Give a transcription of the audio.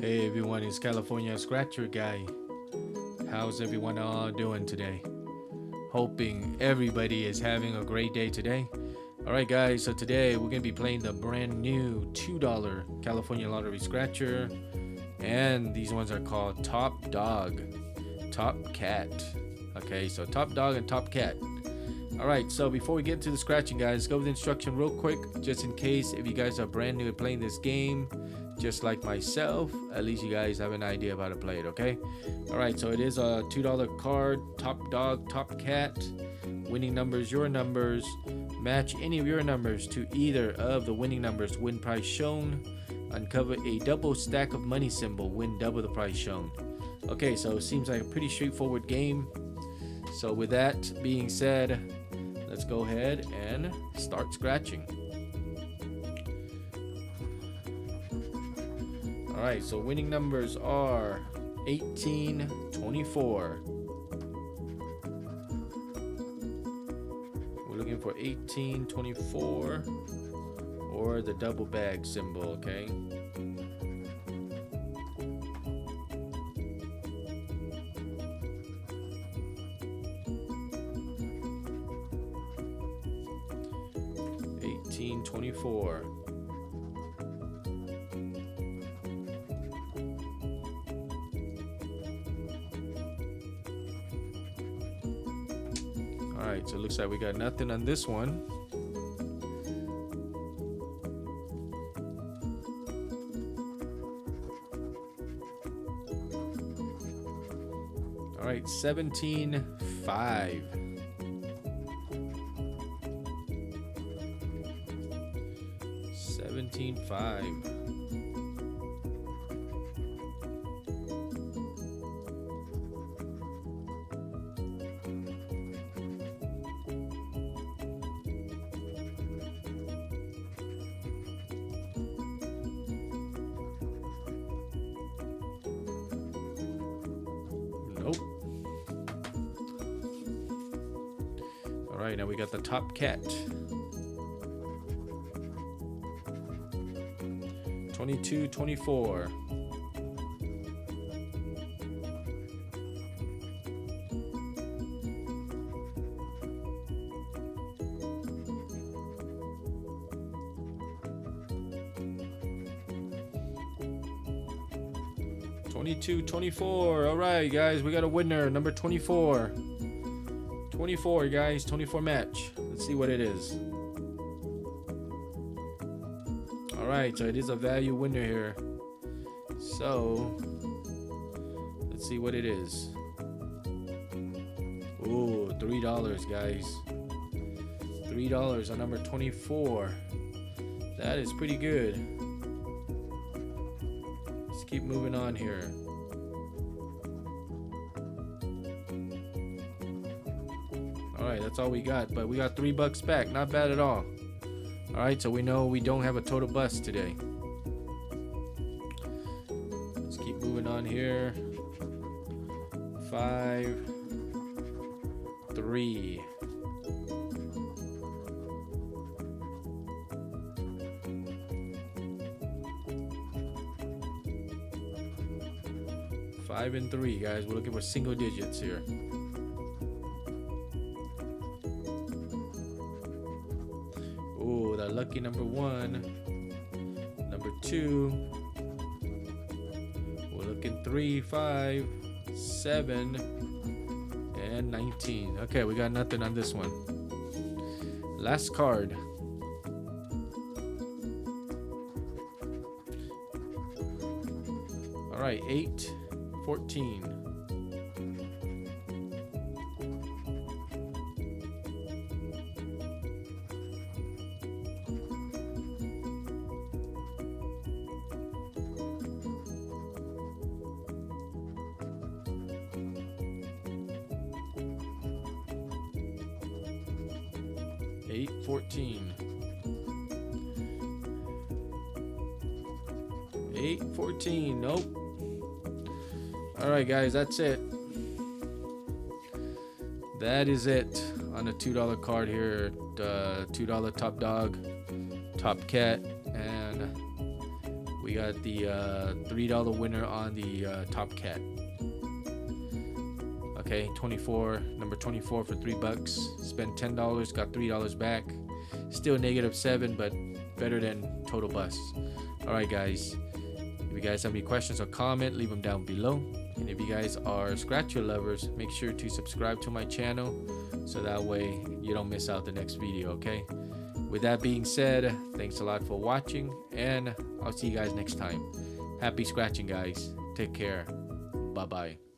Hey everyone, it's California Scratcher Guy. How's everyone all doing today? Hoping everybody is having a great day today. Alright guys, so today we're going to be playing the brand new $2 California Lottery Scratcher. And these ones are called Top Dog, Top Cat. Okay, so Top Dog and Top Cat. Alright, so before we get to the scratching guys, let's go with the instruction real quick. Just in case if you guys are brand new to playing this game, just like myself, at least you guys have an idea of how to play it, okay? Alright, so it is a $2 card, Top Dog, Top Cat. Winning numbers, your numbers. Match any of your numbers to either of the winning numbers, win prize shown. Uncover a double stack of money symbol, win double the prize shown. Okay, so it seems like a pretty straightforward game. So with that being said, let's go ahead and start scratching. Alright, so winning numbers are 18, 24. We're looking for 18, 24 or the double bag symbol, okay? $18.24. Alright, so it looks like we got nothing on this one. Alright, 17.5. 17.5. Nope. Alright, now we got the Top Cat. 22, 24. All right, guys, we got a winner, number 24. 24, guys, 24 match. Let's see what it is. All right, so it is a value winner here. So let's see what it is. Ooh, $3, guys. $3 on number 24. That is pretty good. Let's keep moving on here. Alright, that's all we got, but we got $3 back. Not bad at all. Alright, so we know we don't have a total bust today. Let's keep moving on here. 5, 3. Five and 3, guys. We're looking for single digits here. Ooh, that lucky number 1. Number 2. We're looking 3, 5, 7, and 19. Okay, we got nothing on this one. Last card. All right, 8, 14. Eight, 14. 8, 14. Nope. All right, guys, that's it. That is it on a $2 card here. $2 Top Dog, Top Cat, and We got the $3 winner on the Top Cat. Okay, 24, number 24 for $3. Spent $10, got $3 back. Still -7, but better than total bust. All right, guys. If you guys have any questions or comment, leave them down below. And if you guys are Scratcher lovers, make sure to subscribe to my channel so that way you don't miss out the next video, okay? With that being said, thanks a lot for watching, and I'll see you guys next time. Happy scratching, guys. Take care. Bye-bye.